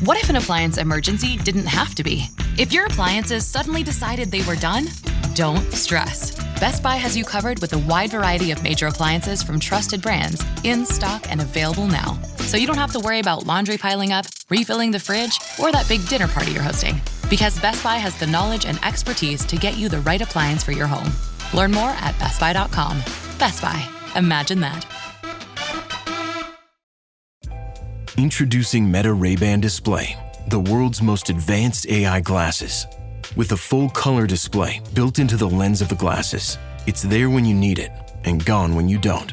What if an appliance emergency didn't have to be? If your appliances suddenly decided they were done, don't stress. Best Buy has you covered with a wide variety of major appliances from trusted brands, in stock and available now. So you don't have to worry about laundry piling up, refilling the fridge, or that big dinner party you're hosting. Because Best Buy has the knowledge and expertise to get you the right appliance for your home. Learn more at bestbuy.com. Best Buy. Imagine that. Introducing Meta Ray-Ban Display, the world's most advanced AI glasses. With a full color display built into the lens of the glasses, it's there when you need it and gone when you don't.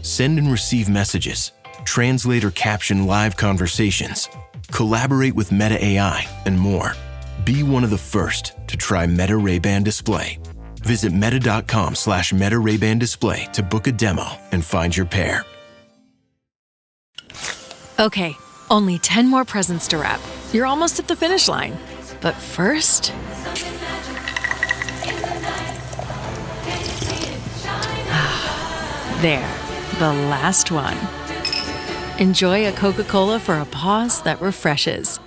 Send and receive messages, translate or caption live conversations, collaborate with Meta AI, and more. Be one of the first to try Meta Ray-Ban Display. Visit meta.com/Meta Ray-Ban Display to book a demo and find your pair. Okay, only 10 more presents to wrap. You're almost at the finish line. But first... there, the last one. Enjoy a Coca-Cola for a pause that refreshes.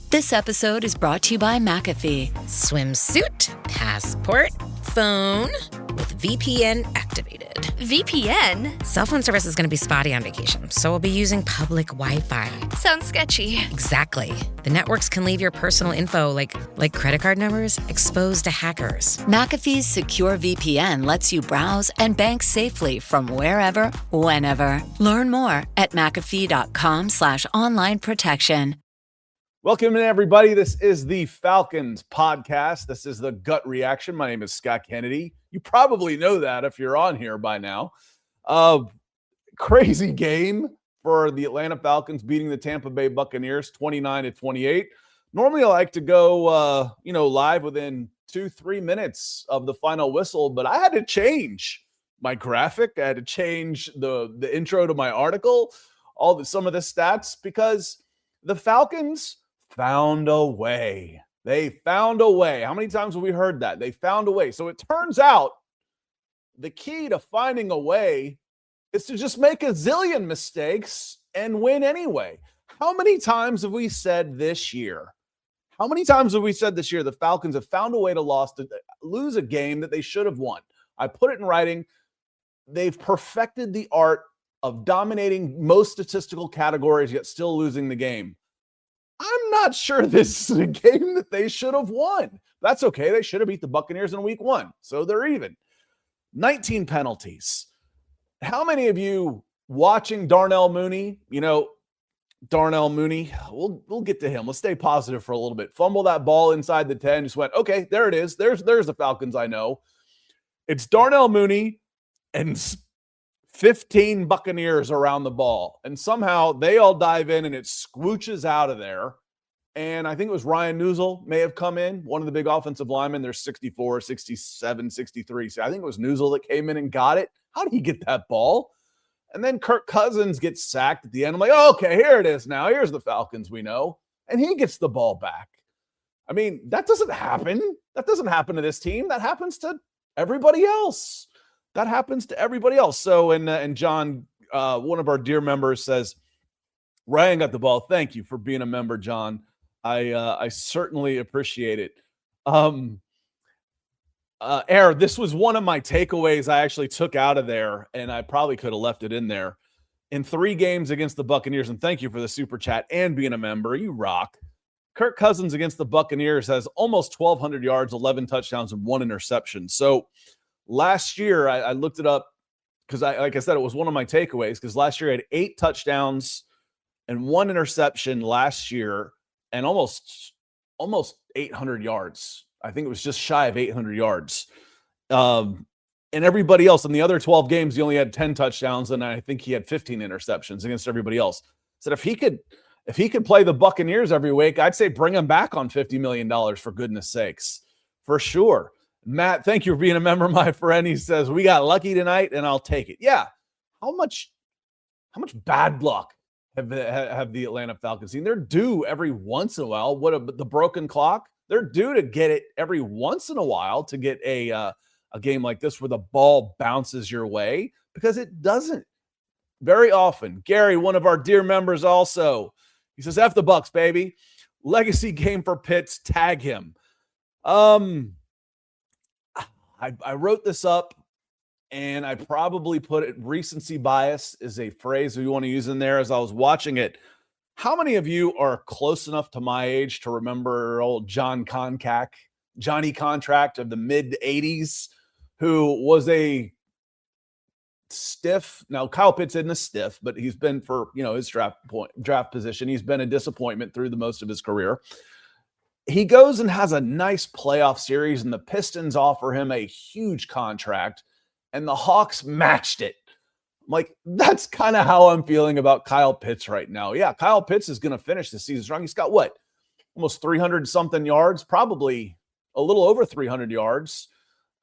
This episode is brought to you by McAfee. Swimsuit, passport, phone, with VPN activated. VPN? Cell phone service is going to be spotty on vacation, so we'll be using public Wi-Fi. Sounds sketchy. Exactly. The networks can leave your personal info, like credit card numbers, exposed to hackers. McAfee's secure VPN lets you browse and bank safely from wherever, whenever. Learn more at McAfee.com/online protection. Welcome in, everybody. This is the Falcons podcast. This is the Gut Reaction. My name is Scott Kennedy. You probably know that if you're on here by now. Crazy game for the Atlanta Falcons beating the Tampa Bay Buccaneers 29-28. Normally I like to go live within 2-3 minutes of the final whistle, but I had to change my graphic. I had to change the intro to my article, some of the stats, because the Falcons found a way. They found a way. How many times have we heard that? They found a way. So it turns out the key to finding a way is to just make a zillion mistakes and win anyway. How many times have we said this year? How many times have we said this year the Falcons have found a way to lose a game that they should have won? I put it in writing. They've perfected the art of dominating most statistical categories, yet still losing the game. I'm not sure this is a game that they should have won. That's okay. They should have beat the Buccaneers in week 1, so they're even. 19 penalties. How many of you watching Darnell Mooney, Darnell Mooney, we'll get to him. Let's stay positive for a little bit. Fumble that ball inside the 10, just went, okay, there it is. There's the Falcons I know. It's Darnell Mooney and 15 Buccaneers around the ball, and somehow they all dive in and it squooches out of there. And I think it was Ryan Newsel may have come in, one of the big offensive linemen. There's 64, 67, 63. So I think it was Newsel that came in and got it. How did he get that ball? And then Kirk Cousins gets sacked at the end. I'm like, oh, okay, here it is now. Here's the Falcons we know. And he gets the ball back. I mean, that doesn't happen. That doesn't happen to this team. That happens to everybody else. So, and John, one of our dear members says, Ryan got the ball. Thank you for being a member, John. I certainly appreciate it. This was one of my takeaways I actually took out of there, and I probably could have left it in there. In 3 games against the Buccaneers, and thank you for the super chat and being a member. You rock. Kirk Cousins against the Buccaneers has almost 1,200 yards, 11 touchdowns, and 1 interception. So last year, I looked it up because, like I said, it was one of my takeaways, because last year I had 8 touchdowns and 1 interception last year, and almost 800 yards. I think it was just shy of 800 yards. And everybody else in the other 12 games, he only had 10 touchdowns, and I think he had 15 interceptions against everybody else. So if he could play the Buccaneers every week, I'd say bring him back on $50 million, for goodness sakes. For sure. Matt, thank you for being a member, my friend. He says, we got lucky tonight, and I'll take it. Yeah. How much bad luck have the Atlanta Falcons seen? They're due every once in a while. The broken clock? They're due to get it every once in a while to get a game like this where the ball bounces your way, because it doesn't very often. Gary, one of our dear members also, He says, F the Bucks, baby. Legacy game for Pitts. Tag him. I wrote this up, and I probably put it, recency bias is a phrase we want to use in there as I was watching it. How many of you are close enough to my age to remember old Johnny Contract of the mid-'80s, who was a stiff? Now, Kyle Pitts isn't a stiff, but he's been, for his draft position, he's been a disappointment through the most of his career. He goes and has a nice playoff series, and the Pistons offer him a huge contract, and the Hawks matched it. Like, that's kind of how I'm feeling about Kyle Pitts right now. Yeah, Kyle Pitts is going to finish the season strong. He's got what? Almost 300-something yards, probably a little over 300 yards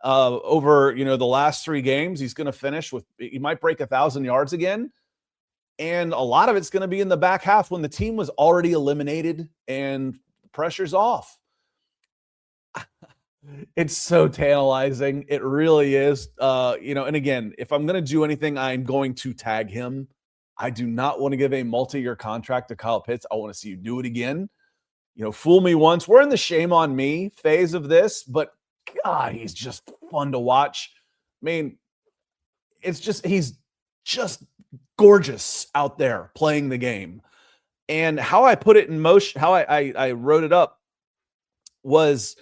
over, the last 3 games. He's going to finish with, he might break 1,000 yards again. And a lot of it's going to be in the back half when the team was already eliminated and pressure's off. It's so tantalizing. It really is. And again, if I'm going to do anything, I'm going to tag him. I do not want to give a multi-year contract to Kyle Pitts. I want to see you do it again. Fool me once. We're in the shame on me phase of this, but God, he's just fun to watch. I mean, he's just gorgeous out there playing the game. And how I put it in motion, how I wrote it up was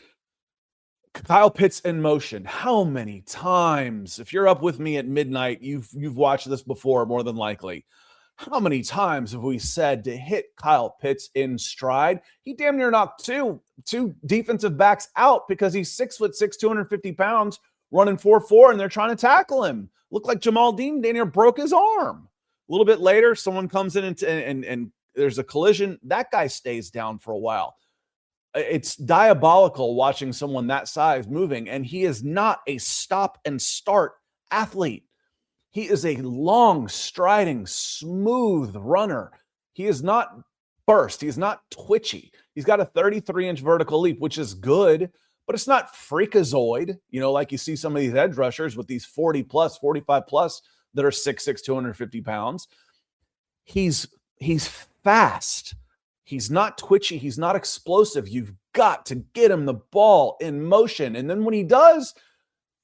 Kyle Pitts in motion. How many times, if you're up with me at midnight, you've watched this before, more than likely. How many times have we said to hit Kyle Pitts in stride? He damn near knocked two defensive backs out because he's 6'6", 250 pounds, running 4.4, and they're trying to tackle him. Looked like Jamal Dean damn near broke his arm. A little bit later, someone comes in and there's a collision. That guy stays down for a while. It's diabolical watching someone that size moving, and he is not a stop and start athlete. He is a long, striding, smooth runner. He is not burst. He's not twitchy. He's got a 33-inch vertical leap, which is good, but it's not freakazoid, like you see some of these edge rushers with these 40+, 45+ that are 6'6", 250 pounds. He's fast. He's not twitchy. He's not explosive. You've got to get him the ball in motion. And then when he does,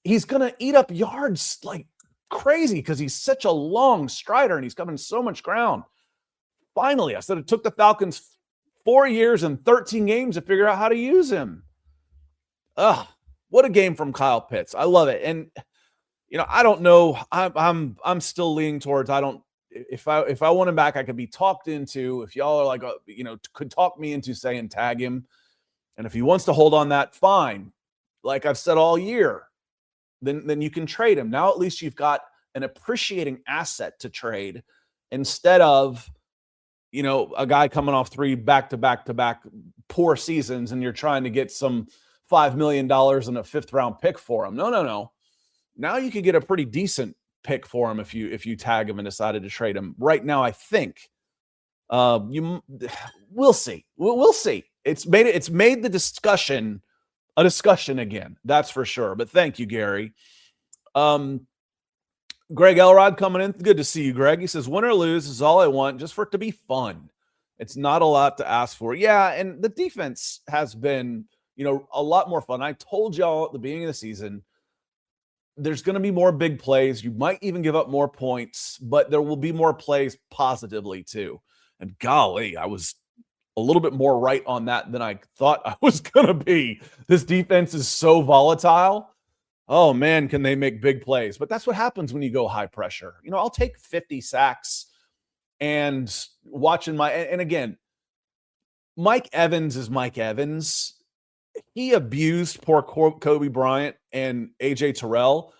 he's going to eat up yards like crazy because he's such a long strider and he's covering so much ground. Finally, I said it took the Falcons 4 years and 13 games to figure out how to use him. What a game from Kyle Pitts. I love it. And, I don't know. I'm still leaning towards, if I want him back, I could be talked into. If y'all are like, could talk me into saying tag him. And if he wants to hold on that, fine. Like I've said all year, then you can trade him. Now at least you've got an appreciating asset to trade instead of, a guy coming off 3 back-to-back poor seasons and you're trying to get some $5 million and a 5th-round pick for him. No. Now you could get a pretty decent pick for him if you tag him and decided to trade him. Right now, I think we'll see. We'll see. It's made the discussion a discussion again. That's for sure. But thank you, Gary. Greg Elrod coming in. Good to see you, Greg. He says, win or lose is all I want, just for it to be fun. It's not a lot to ask for. Yeah, and the defense has been, a lot more fun. I told y'all at the beginning of the season, there's going to be more big plays. You might even give up more points, but there will be more plays positively too. And golly, I was a little bit more right on that than I thought I was going to be. This defense is so volatile. Oh man, can they make big plays? But that's what happens when you go high pressure. I'll take 50 sacks and watching and again, Mike Evans is Mike Evans. He abused poor Kobe Bryant and AJ Terrell,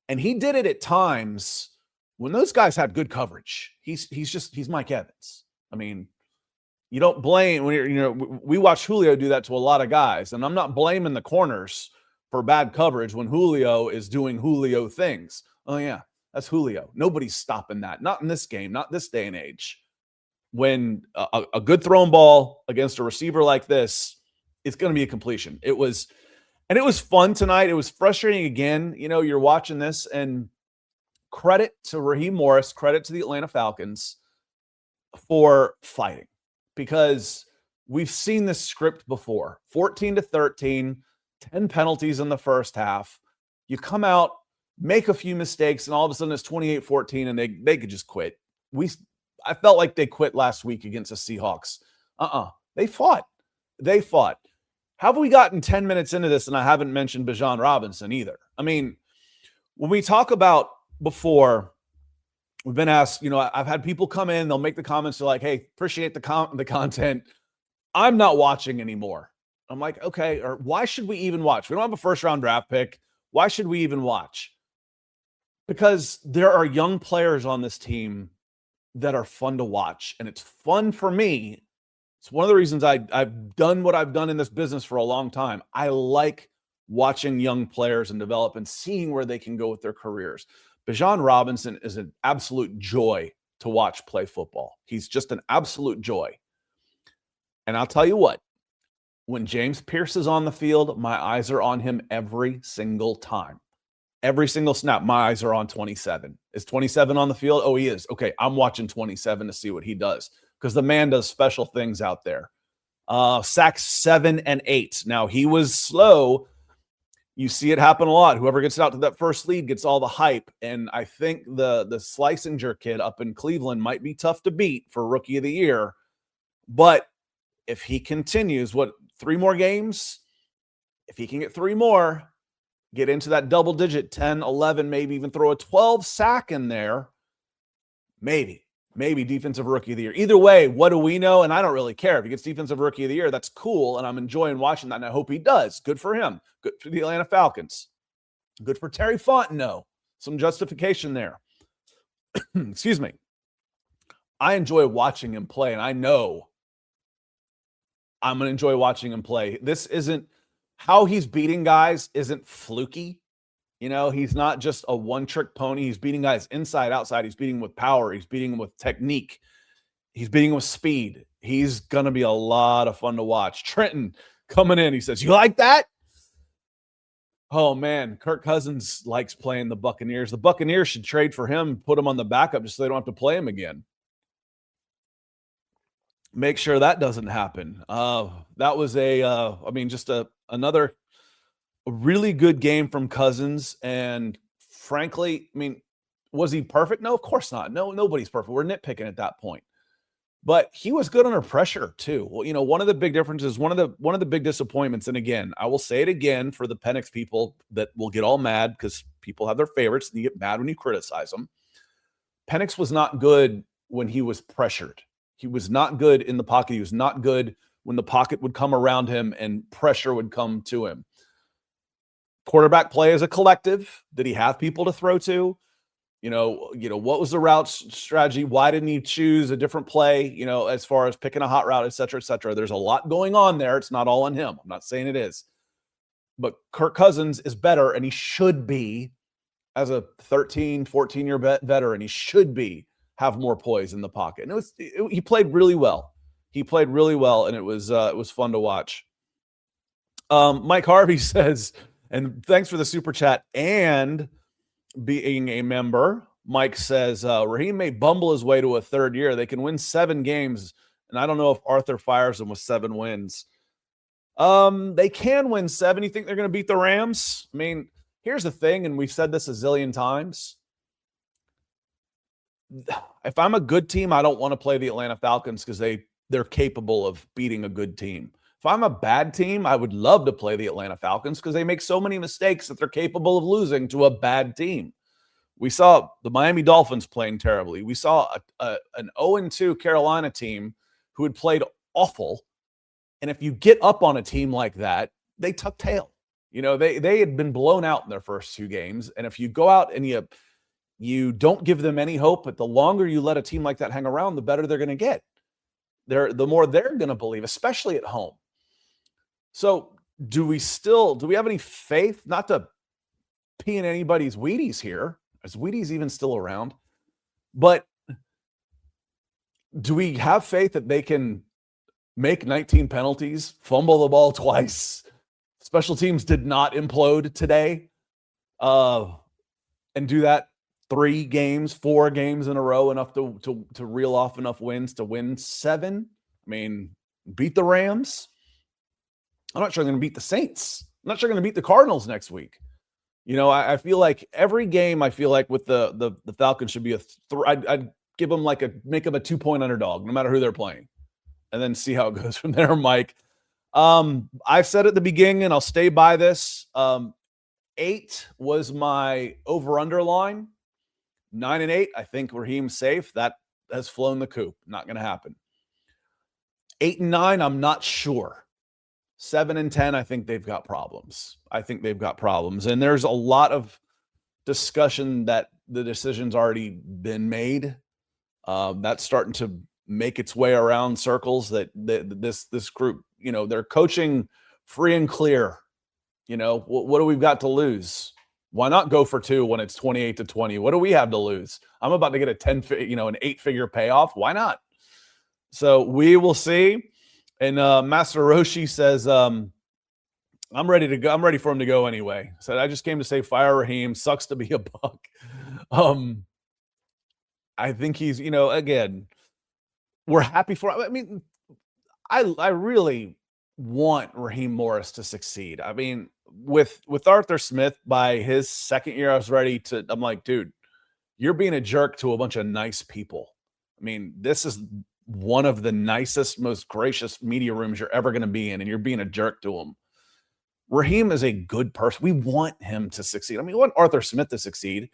and he did it at times when those guys had good coverage. He's Mike Evans. I mean, you don't blame when we watch Julio do that to a lot of guys, and I'm not blaming the corners for bad coverage when Julio is doing Julio things. Oh yeah, that's Julio. Nobody's stopping that. Not in this game, not this day and age. When a good thrown ball against a receiver like this, it's going to be a completion. It was fun tonight. It was frustrating again. You're watching this, and credit to Raheem Morris, credit to the Atlanta Falcons for fighting. because we've seen this script before. 14-13, 10 penalties in the first half. You come out, make a few mistakes, and all of a sudden it's 28-14, and they could just quit. I felt like they quit last week against the Seahawks. They fought. Have we gotten 10 minutes into this and I haven't mentioned Bijan Robinson either? I mean, when we talk about before, we've been asked, I've had people come in, they'll make the comments, they're like, hey, appreciate the content. I'm not watching anymore. I'm like, okay, or why should we even watch? We don't have a first-round draft pick. Why should we even watch? Because there are young players on this team that are fun to watch, and it's fun for me. It's one of the reasons I've done what I've done in this business for a long time. I like watching young players and develop and seeing where they can go with their careers. Bijan Robinson is an absolute joy to watch play football. He's just an absolute joy. And I'll tell you what, when James Pierce is on the field, my eyes are on him every single time. Every single snap, my eyes are on 27. Is 27 on the field? Oh, he is. Okay, I'm watching 27 to see what he does, because the man does special things out there. Sacks 7 and 8. Now, he was slow. You see it happen a lot. Whoever gets out to that first lead gets all the hype. And I think the Schlesinger kid up in Cleveland might be tough to beat for Rookie of the Year. But if he continues, 3 more games? If he can get 3 more, get into that double digit, 10, 11, maybe even throw a 12 sack in there, maybe defensive rookie of the year. Either way, what do we know? And I don't really care. If he gets defensive rookie of the year, that's cool, and I'm enjoying watching that, and I hope he does. Good for him. Good for the Atlanta Falcons. Good for Terry Fontenot. Some justification there. Excuse me. I enjoy watching him play, and I know I'm going to enjoy watching him play. This isn't how he's beating guys isn't fluky. He's not just a one-trick pony. He's beating guys inside, outside. He's beating with power. He's beating with technique. He's beating with speed. He's going to be a lot of fun to watch. Trenton coming in. He says, you like that? Oh, man. Kirk Cousins likes playing the Buccaneers. The Buccaneers should trade for him, put him on the backup just so they don't have to play him again. Make sure that doesn't happen. That was another really good game from Cousins. And frankly, was he perfect? No, of course not. No, nobody's perfect. We're nitpicking at that point. But he was good under pressure too. Well, one of the big differences, one of the big disappointments, and again, I will say it again for the Penix people that will get all mad because people have their favorites and you get mad when you criticize them. Penix was not good when he was pressured. He was not good in the pocket. He was not good when the pocket would come around him and pressure would come to him. Quarterback play as a collective. Did he have people to throw to? What was the route strategy? Why didn't he choose a different play, as far as picking a hot route, et cetera, et cetera? There's a lot going on there. It's not all on him. I'm not saying it is. But Kirk Cousins is better, and he should be, as a 13, 14-year veteran, he should have more poise in the pocket. And he played really well. He played really well, and it was fun to watch. Mike Harvey says, and thanks for the super chat and being a member. Mike says, Raheem may bumble his way to a third year. They can win 7 games, and I don't know if Arthur fires them with 7 wins. They can win 7. You think they're going to beat the Rams? Here's the thing, and we've said this a zillion times. If I'm a good team, I don't want to play the Atlanta Falcons because they're capable of beating a good team. If I'm a bad team, I would love to play the Atlanta Falcons because they make so many mistakes that they're capable of losing to a bad team. We saw the Miami Dolphins playing terribly. We saw an 0-2 Carolina team who had played awful. And if you get up on a team like that, they tuck tail. They had been blown out in their first 2 games. And if you go out and you don't give them any hope, but the longer you let a team like that hang around, the better they're going to get. The more they're going to believe, especially at home. So do we have any faith, not to pee in anybody's Wheaties here? Is Wheaties even still around? But do we have faith that they can make 19 penalties, fumble the ball twice? Special teams did not implode today. And do that 3 games, 4 games in a row, enough to reel off enough wins to win 7. I mean, beat the Rams. I'm not sure they're going to beat the Saints. I'm not sure they're going to beat the Cardinals next week. You know, I feel like every game, I feel like with the Falcons should be I'd give them make them a 2-point underdog, no matter who they're playing, and then see how it goes from there, Mike. I've said at the beginning, and I'll stay by this. 8 was my over-under line. 9 and 8, I think Raheem's safe. That has flown the coop. Not going to happen. 8 and 9, I'm not sure. 7 and 10, I think they've got problems. And there's a lot of discussion that the decision's already been made. That's starting to make its way around circles that this group, you know, they're coaching free and clear. You know, what do we got to lose? Why not go for 2 when it's 28-20? What do we have to lose? I'm about to get an 8-figure payoff. Why not? So we will see. And Master Roshi says, I'm ready to go. I'm ready for him to go anyway. Said, I just came to say fire Raheem. Sucks to be a Buck. I think he's, you know, again, we're happy for him. I mean, I really want Raheem Morris to succeed. I mean, with Arthur Smith, by his second year, I'm like, dude, you're being a jerk to a bunch of nice people. I mean, this is one of the nicest, most gracious media rooms you're ever going to be in, and you're being a jerk to him. Raheem is a good person. We want him to succeed. I mean, we want Arthur Smith to succeed,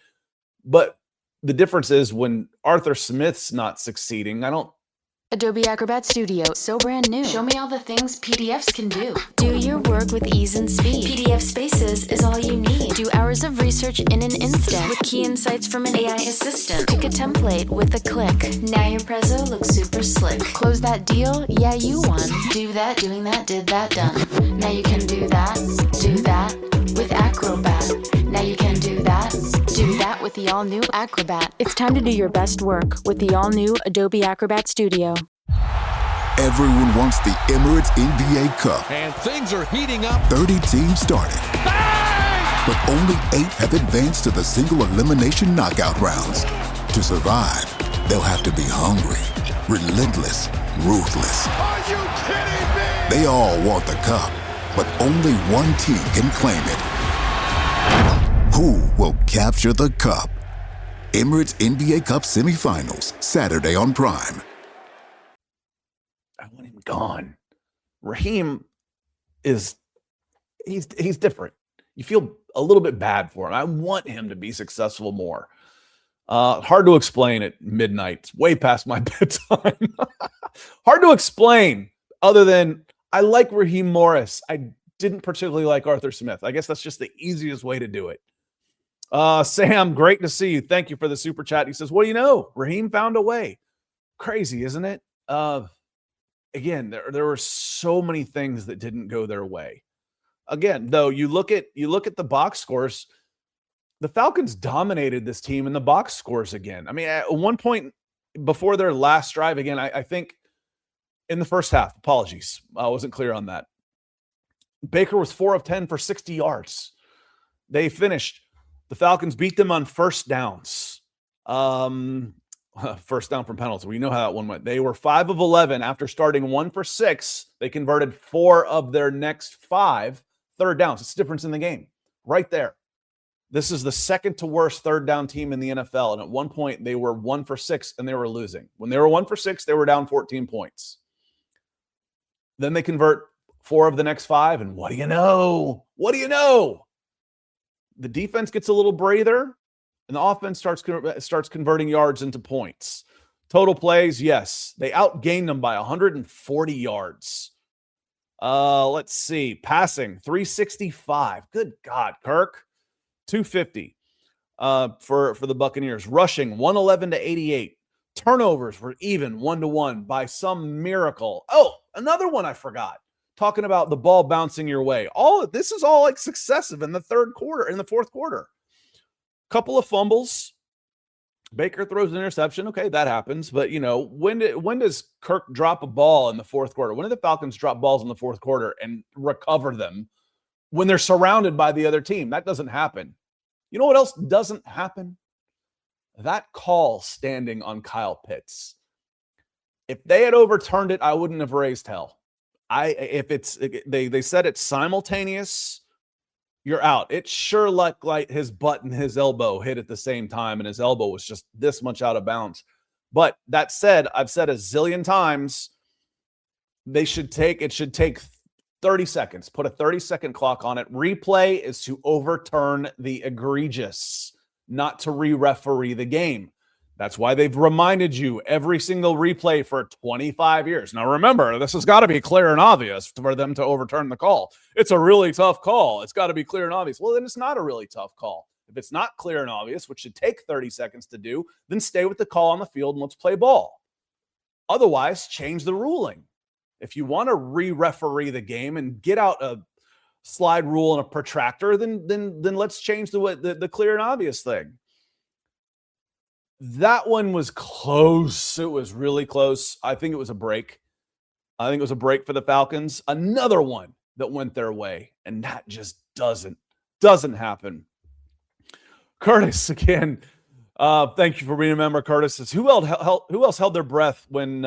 but the difference is when Arthur Smith's not succeeding, Adobe Acrobat Studio, so brand new. Show me all the things PDFs can do. Do your work with ease and speed. PDF Spaces is all you need. Do hours of research in an instant with key insights from an AI assistant. Pick a template with a click. Now your prezzo looks super slick. Close that deal? Yeah, you won. Do that, doing that, did that, done. Now you can do that with Acrobat. Now you can do that with the all-new Acrobat. It's time to do your best work with the all-new Adobe Acrobat Studio. Everyone wants the Emirates NBA Cup. And things are heating up. 30 teams started. Bang! But only 8 have advanced to the single elimination knockout rounds. To survive, they'll have to be hungry, relentless, ruthless. Are you kidding me? They all want the cup, but only one team can claim it. Who will capture the cup? Emirates NBA Cup semifinals, Saturday on Prime. I want him gone. Raheem he's different. You feel a little bit bad for him. I want him to be successful more. Hard to explain at midnight. It's way past my bedtime. Hard to explain other than I like Raheem Morris. I didn't particularly like Arthur Smith. I guess that's just the easiest way to do it. Sam, great to see you. Thank you for the super chat. He says, well, you know, Raheem found a way. Crazy, isn't it? Again, there were so many things that didn't go their way. Again, though, you look at the box scores, the Falcons dominated this team in the box scores again. I mean, at one point before their last drive, again, I think in the first half, apologies, I wasn't clear on that. Baker was 4 of 10 for 60 yards. The Falcons beat them on first downs. First down from penalties. We know how that one went. They were 5 of 11 after starting 1 for 6. They converted 4 of their next 5 third downs. It's the difference in the game right there. This is the second to worst third down team in the NFL. And at one point they were 1 for 6 and they were losing. When they were 1 for 6, they were down 14 points. Then they convert 4 of the next 5. And what do you know? The defense gets a little breather, and the offense starts converting yards into points. Total plays, yes. They outgained them by 140 yards. Let's see. Passing, 365. Good God, Kirk. 250 for the Buccaneers. Rushing, 111 to 88. Turnovers were even 1-1 by some miracle. Oh, another one I forgot. Talking about the ball bouncing your way. This is all like successive in the fourth quarter. Couple of fumbles. Baker throws an interception. Okay, that happens. But, you know, when does Kirk drop a ball in the fourth quarter? When do the Falcons drop balls in the fourth quarter and recover them when they're surrounded by the other team? That doesn't happen. You know what else doesn't happen? That call standing on Kyle Pitts. If they had overturned it, I wouldn't have raised hell. They said it's simultaneous, you're out. It sure looked like his butt and his elbow hit at the same time, and his elbow was just this much out of bounds. But that said, I've said a zillion times, it should take 30 seconds. Put a 30-second clock on it. Replay is to overturn the egregious, not to re-referee the game. That's why they've reminded you every single replay for 25 years. Now, remember, this has got to be clear and obvious for them to overturn the call. It's a really tough call. It's got to be clear and obvious. Well, then it's not a really tough call. If it's not clear and obvious, which should take 30 seconds to do, then stay with the call on the field and let's play ball. Otherwise, change the ruling. If you want to re-referee the game and get out a slide rule and a protractor, then let's change the clear and obvious thing. That one was close. It was really close. I think it was a break. I think it was a break for the Falcons. Another one that went their way, and that just doesn't happen. Curtis, again, thank you for being a member. Curtis says, who else held their breath when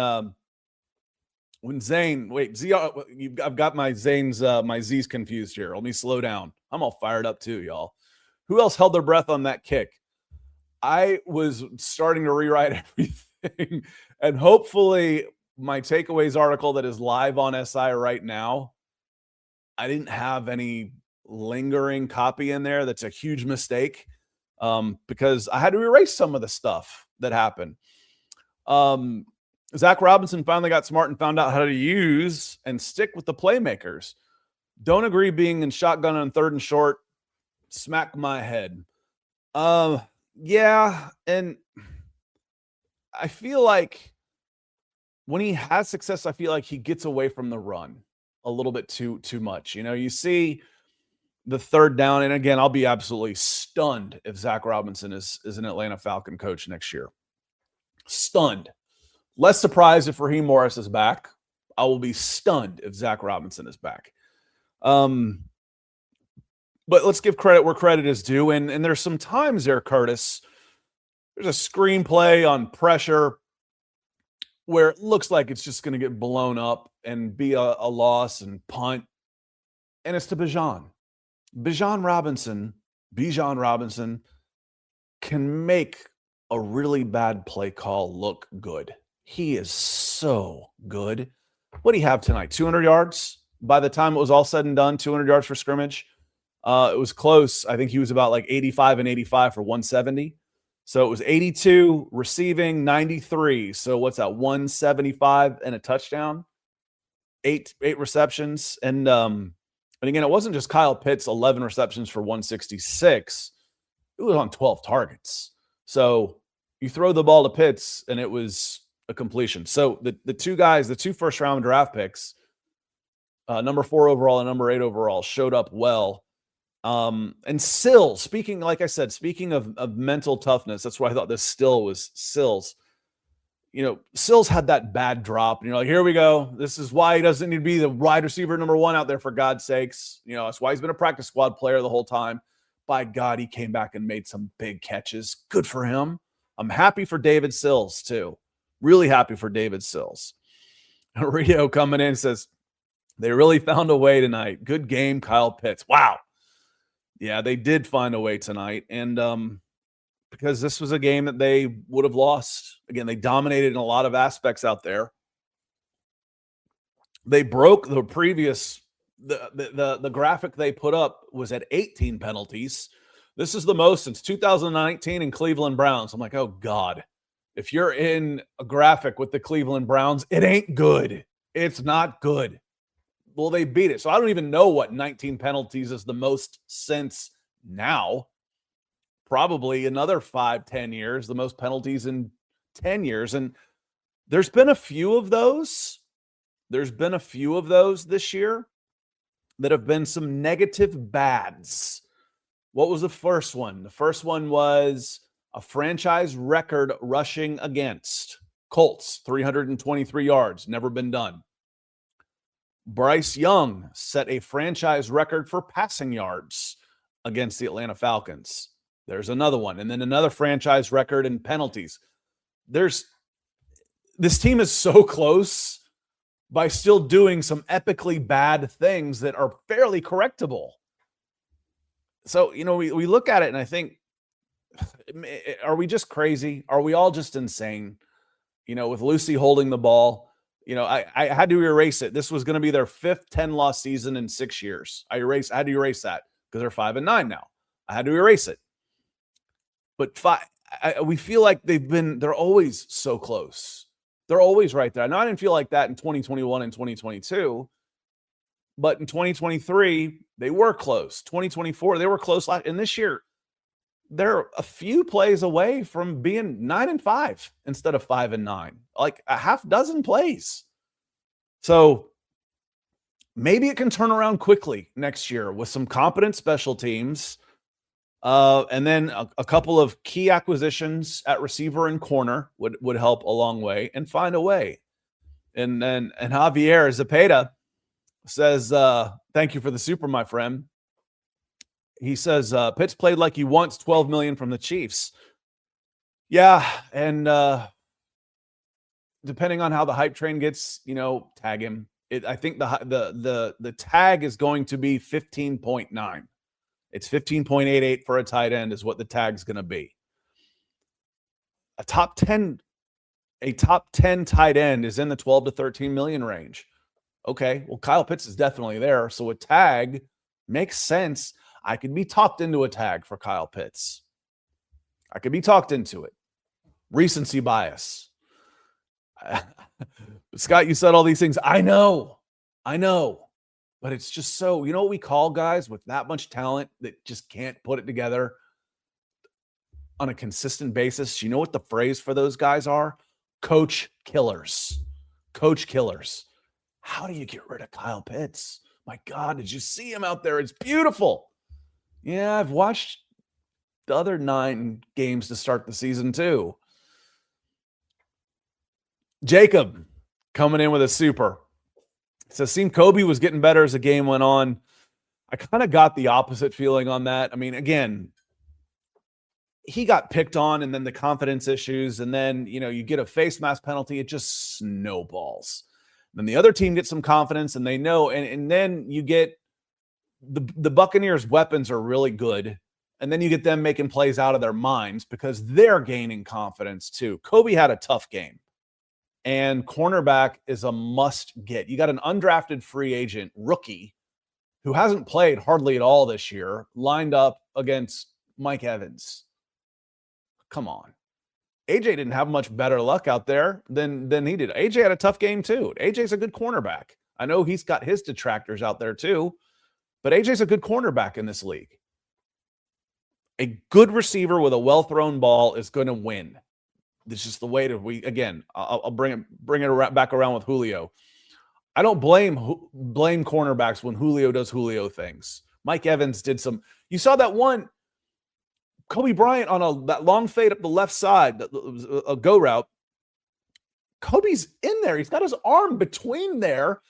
Zane, I've got my Z's confused here. Let me slow down. I'm all fired up too, y'all. Who else held their breath on that kick? I was starting to rewrite everything, and hopefully my takeaways article that is live on SI right now, I didn't have any lingering copy in there. That's a huge mistake because I had to erase some of the stuff that happened. Zach Robinson finally got smart and found out how to use and stick with the playmakers. Don't agree being in shotgun on 3rd and short. Smack my head. Yeah, and I feel like when he has success, I feel like he gets away from the run a little bit too much. You know, you see the 3rd down, and again, I'll be absolutely stunned if Zach Robinson is an Atlanta Falcon coach next year. Stunned. Less surprised if Raheem Morris is back. I will be stunned if Zach Robinson is back. But let's give credit where credit is due. And there's some times there, Curtis, there's a screenplay on pressure where it looks like it's just going to get blown up and be a loss and punt. And it's to Bijan. Bijan Robinson can make a really bad play call look good. He is so good. What do you have tonight? 200 yards? By the time it was all said and done, 200 yards for scrimmage. It was close. I think he was about like 85 and 85 for 170. So it was 82 receiving, 93. So what's that? 175 and a touchdown. Eight receptions. And again, it wasn't just Kyle Pitts, 11 receptions for 166. It was on 12 targets. So you throw the ball to Pitts and it was a completion. So the two guys, the 2 first-round draft picks, number 4 overall and number 8 overall, showed up well. And Sills, speaking of mental toughness, that's why I thought this still was Sills. You know, Sills had that bad drop, and you're like, here we go. This is why he doesn't need to be the wide receiver number 1 out there, for God's sakes. You know, that's why he's been a practice squad player the whole time. By God, he came back and made some big catches. Good for him. I'm happy for David Sills, too. Really happy for David Sills. Rio coming in says, they really found a way tonight. Good game, Kyle Pitts. Wow. Yeah, they did find a way tonight. And because this was a game that they would have lost. Again, they dominated in a lot of aspects out there. They broke the previous, the graphic they put up was at 18 penalties. This is the most since 2019 in Cleveland Browns. I'm like, oh God, if you're in a graphic with the Cleveland Browns, it ain't good. It's not good. Well, they beat it. So I don't even know what 19 penalties is the most since now. Probably another 5-10 years, the most penalties in 10 years. And there's been a few of those. There's been a few of those this year that have been some negative bads. What was the first one? The first one was a franchise record rushing against. Colts, 323 yards, never been done. Bryce Young set a franchise record for passing yards against the Atlanta Falcons. There's another one. And then another franchise record in penalties. There's this team is so close by still doing some epically bad things that are fairly correctable. So, we look at it and I think, are we just crazy? Are we all just insane? With Lucy holding the ball, I had to erase it. This was going to be their 5th 10-loss season in 6 years. I had to erase that because they're 5-9 now. I had to erase it. But we feel like they're always so close. They're always right there. Now, I didn't feel like that in 2021 and 2022, but in 2023, they were close. 2024, they were close. And this year, they're a few plays away from being 9-5 instead of 5-9, like a half dozen plays. So maybe it can turn around quickly next year with some competent special teams. And then a couple of key acquisitions at receiver and corner would help a long way and find a way. And Javier Zepeda says, thank you for the super, my friend. He says, Pitts played like he wants $12 million from the Chiefs. Yeah, and depending on how the hype train gets, tag him. I think the tag is going to be 15.9. It's 15.88 for a tight end is what the tag's going to be. A top 10 tight end is in the 12 to 13 million range. Okay, well, Kyle Pitts is definitely there, so a tag makes sense. I could be talked into a tag for Kyle Pitts. I could be talked into it. Recency bias. Scott, you said all these things. I know. But it's just so, what we call guys with that much talent that just can't put it together on a consistent basis? You know what the phrase for those guys are? Coach killers. Coach killers. How do you get rid of Kyle Pitts? My God, did you see him out there? It's beautiful. Yeah, I've watched the other 9 games to start the season too. Jacob coming in with a super. So it seemed Kobe was getting better as the game went on. I kind of got the opposite feeling on that. I mean, again, he got picked on and then the confidence issues. And then, you get a face mask penalty. It just snowballs. Then the other team gets some confidence and they know. And then you get the Buccaneers' weapons are really good. And then you get them making plays out of their minds because they're gaining confidence too. Kobe had a tough game. And cornerback is a must get. You got an undrafted free agent rookie who hasn't played hardly at all this year, lined up against Mike Evans. Come on. AJ didn't have much better luck out there than he did. AJ had a tough game too. AJ's a good cornerback. I know he's got his detractors out there too, but AJ's a good cornerback in this league. A good receiver with a well-thrown ball is going to win. This is the way I'll bring it back around with Julio. I don't blame cornerbacks when Julio does Julio things. Mike Evans did some. You saw that one Kobe Bryant on that long fade up the left side, a go route. Kobe's in there. He's got his arm between there,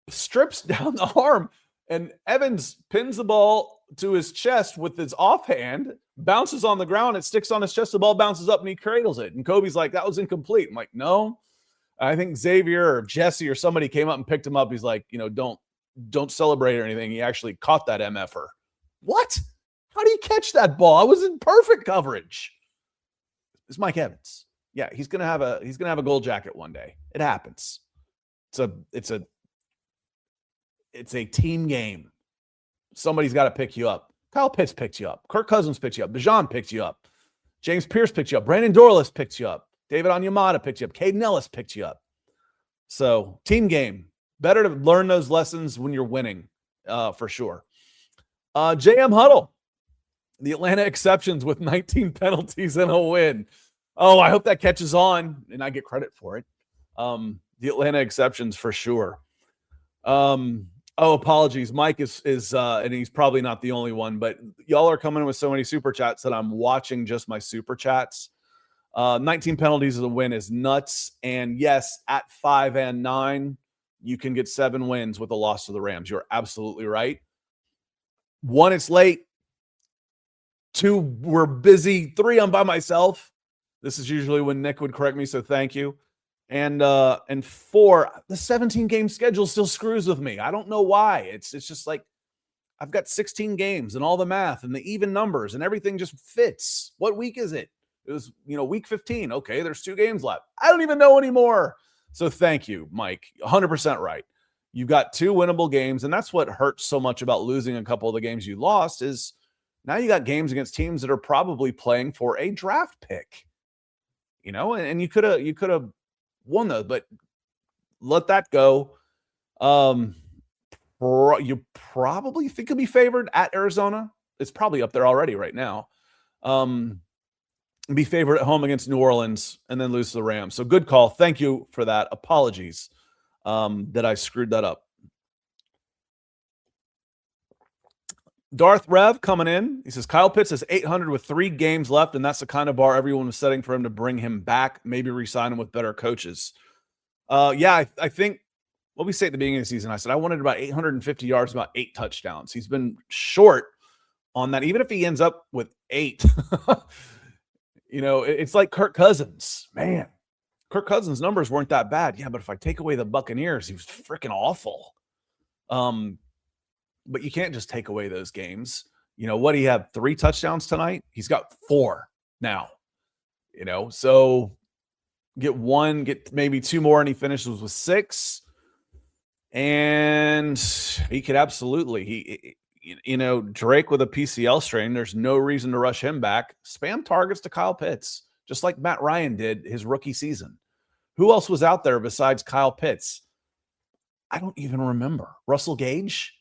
strips down the arm, and Evans pins the ball to his chest with his offhand, bounces on the ground, it sticks on his chest, the ball bounces up, and he cradles it. And Kobe's like, that was incomplete. I'm like, no. I think Xavier or Jesse or somebody came up and picked him up. He's like, don't celebrate or anything. He actually caught that MFer. What? How do you catch that ball? I was in perfect coverage. It's Mike Evans. Yeah, he's gonna have a gold jacket one day. It happens. It's a team game. Somebody's got to pick you up. Kyle Pitts picked you up. Kirk Cousins picked you up. Bijan picked you up. James Pierce picked you up. Brandon Dorlus picked you up. David Onyemata picked you up. Caden Ellis picked you up. So, team game. Better to learn those lessons when you're winning, for sure. JM Huddle. The Atlanta exceptions with 19 penalties and a win. Oh, I hope that catches on, and I get credit for it. The Atlanta exceptions for sure. Oh, apologies. Mike is and he's probably not the only one, but y'all are coming in with so many super chats that I'm watching just my super chats. 19 penalties of the win is nuts. And yes, at 5-9, you can get 7 wins with a loss to the Rams. You're absolutely right. 1, it's late. 2, we're busy. 3, I'm by myself. This is usually when Nick would correct me, so thank you. And 4, the 17-game schedule still screws with me. I don't know why. It's just like I've got 16 games and all the math and the even numbers and everything just fits. What week is it? It was, week 15. Okay, there's 2 games left. I don't even know anymore. So thank you, Mike. 100% right. You've got 2 winnable games, and that's what hurts so much about losing a couple of the games you lost is now you got games against teams that are probably playing for a draft pick. And you could have won those, but let that go. You probably think you'll be favored at Arizona. It's probably up there already right now. Be favored at home against New Orleans and then lose to the Rams. So good call. Thank you for that. Apologies that I screwed that up. Darth Rev coming in. He says, Kyle Pitts is 800 with 3 games left, and that's the kind of bar everyone was setting for him to bring him back, maybe re-sign him with better coaches. I think what we say at the beginning of the season, I said I wanted about 850 yards, about 8 touchdowns. He's been short on that. Even if he ends up with 8, it's like Kirk Cousins. Man, Kirk Cousins' numbers weren't that bad. Yeah, but if I take away the Buccaneers, he was freaking awful. But you can't just take away those games. What, he had 3 touchdowns tonight? He's got 4 now. So get 1, get maybe 2 more, and he finishes with 6. And he could absolutely, Drake with a PCL strain, there's no reason to rush him back. Spam targets to Kyle Pitts, just like Matt Ryan did his rookie season. Who else was out there besides Kyle Pitts? I don't even remember. Russell Gage?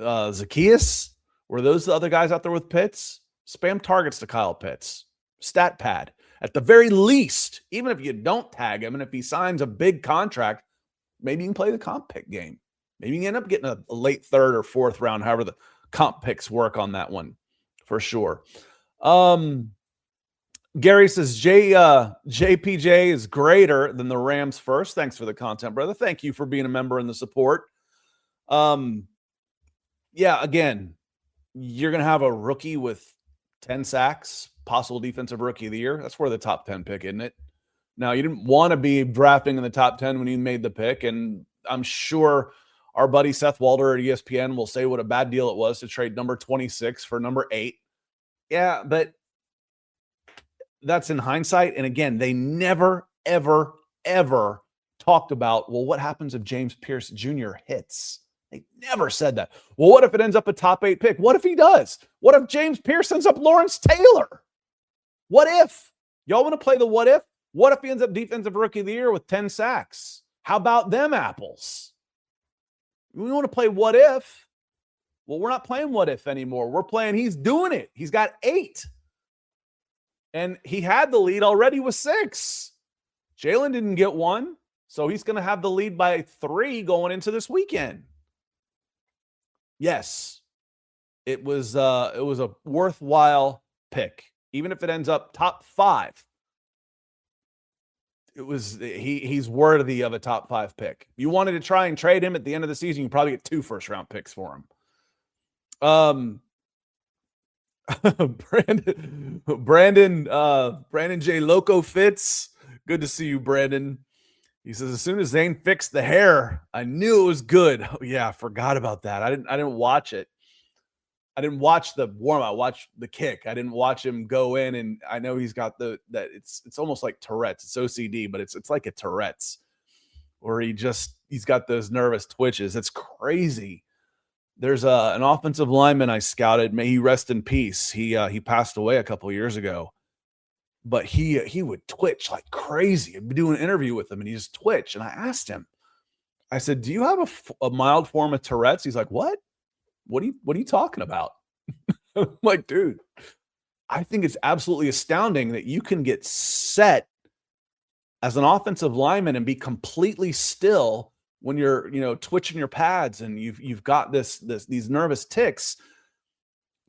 Zacchaeus? Were those the other guys out there with Pitts? Spam targets to Kyle Pitts. Stat pad. At the very least, even if you don't tag him and if he signs a big contract, maybe you can play the comp pick game. Maybe you can end up getting a late 3rd or 4th round, however the comp picks work on that one, for sure. Gary says, JPJ is greater than the Rams first. Thanks for the content, brother. Thank you for being a member and the support. Again, you're going to have a rookie with 10 sacks, possible defensive rookie of the year. That's where the top 10 pick, isn't it? Now, you didn't want to be drafting in the top 10 when you made the pick, and I'm sure our buddy Seth Walder at ESPN will say what a bad deal it was to trade number 26 for number 8. Yeah, but that's in hindsight. And again, they never, ever, ever talked about, well, what happens if James Pierce Jr. hits? They never said that. Well, what if it ends up a top 8 pick? What if he does? What if James Pierce ends up Lawrence Taylor? What if? Y'all want to play the what if? What if he ends up defensive rookie of the year with 10 sacks? How about them apples? We want to play what if. Well, we're not playing what if anymore. We're playing he's doing it. He's got 8. And he had the lead already with 6. Jalen didn't get 1, so he's going to have the lead by 3 going into this weekend. Yes, it was a worthwhile pick, even if it ends up top 5. It was he's worthy of a top 5 pick. You wanted to try and trade him at the end of the season, you probably get 2 first-round picks for him. Brandon J. Loco Fitz. Good to see you, Brandon. He says, as soon as Zane fixed the hair, I knew it was good. Oh, yeah, I forgot about that. I didn't watch it. I didn't watch the warm-up. I watched the kick. I didn't watch him go in, and I know he's got it's almost like Tourette's. It's OCD, but it's like a Tourette's where he's got those nervous twitches. It's crazy. There's an offensive lineman I scouted. May he rest in peace. He passed away a couple of years ago, but he would twitch like crazy. I'd be doing an interview with him, and he just twitch. And I asked him, I said, do you have a mild form of Tourette's? He's like, what? What are you talking about? I'm like, dude, I think it's absolutely astounding that you can get set as an offensive lineman and be completely still when you're, twitching your pads and you've got these nervous tics.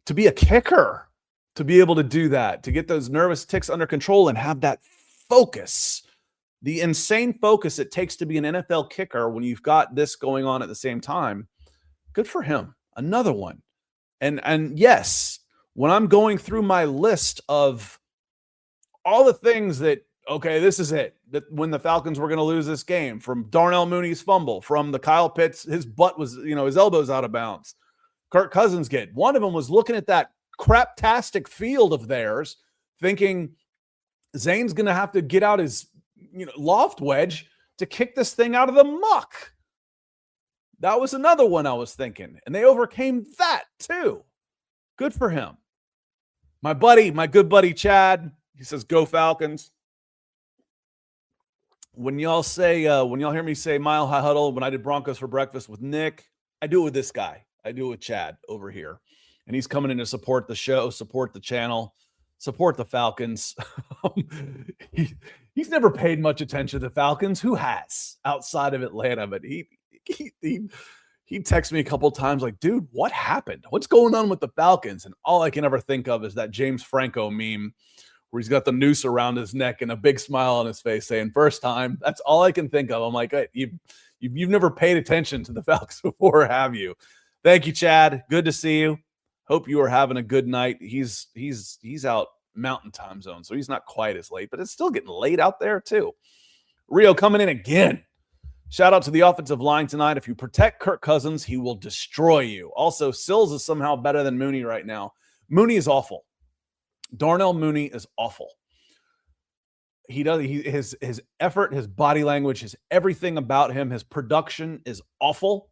To be a kicker, to be able to do that, to get those nervous tics under control and have that focus, the insane focus it takes to be an NFL kicker when you've got this going on at the same time. Good for him. Another one. And yes, when I'm going through my list of all the things that okay, this is it. That when the Falcons were going to lose this game, from Darnell Mooney's fumble, from the Kyle Pitts, his butt was, his elbow's out of bounds. Kirk Cousins get. One of them was looking at that craptastic field of theirs, thinking Zane's going to have to get out his, loft wedge to kick this thing out of the muck. That was another one I was thinking, and they overcame that too. Good for him. My good buddy Chad, he says, "Go Falcons." When y'all hear me say Mile High Huddle, when I did Broncos for Breakfast with Nick, I do it with this guy. I do it with Chad over here. And he's coming in to support the show, support the channel, support the Falcons. He's never paid much attention to the Falcons. Who has outside of Atlanta? But he texts me a couple of times like, dude, what happened? What's going on with the Falcons? And all I can ever think of is that James Franco meme where he's got the noose around his neck and a big smile on his face saying, "First time." That's all I can think of. I'm like, hey, you've never paid attention to the Falcons before, have you? Thank you, Chad. Good to see you. Hope you are having a good night. He's out mountain time zone, so he's not quite as late, but it's still getting late out there too. Rio coming in again. Shout out to the offensive line tonight. If you protect Kirk Cousins, he will destroy you. Also, Sills is somehow better than Mooney right now. Mooney is awful. Darnell Mooney is awful. His effort, his body language, his everything about him, his production is awful.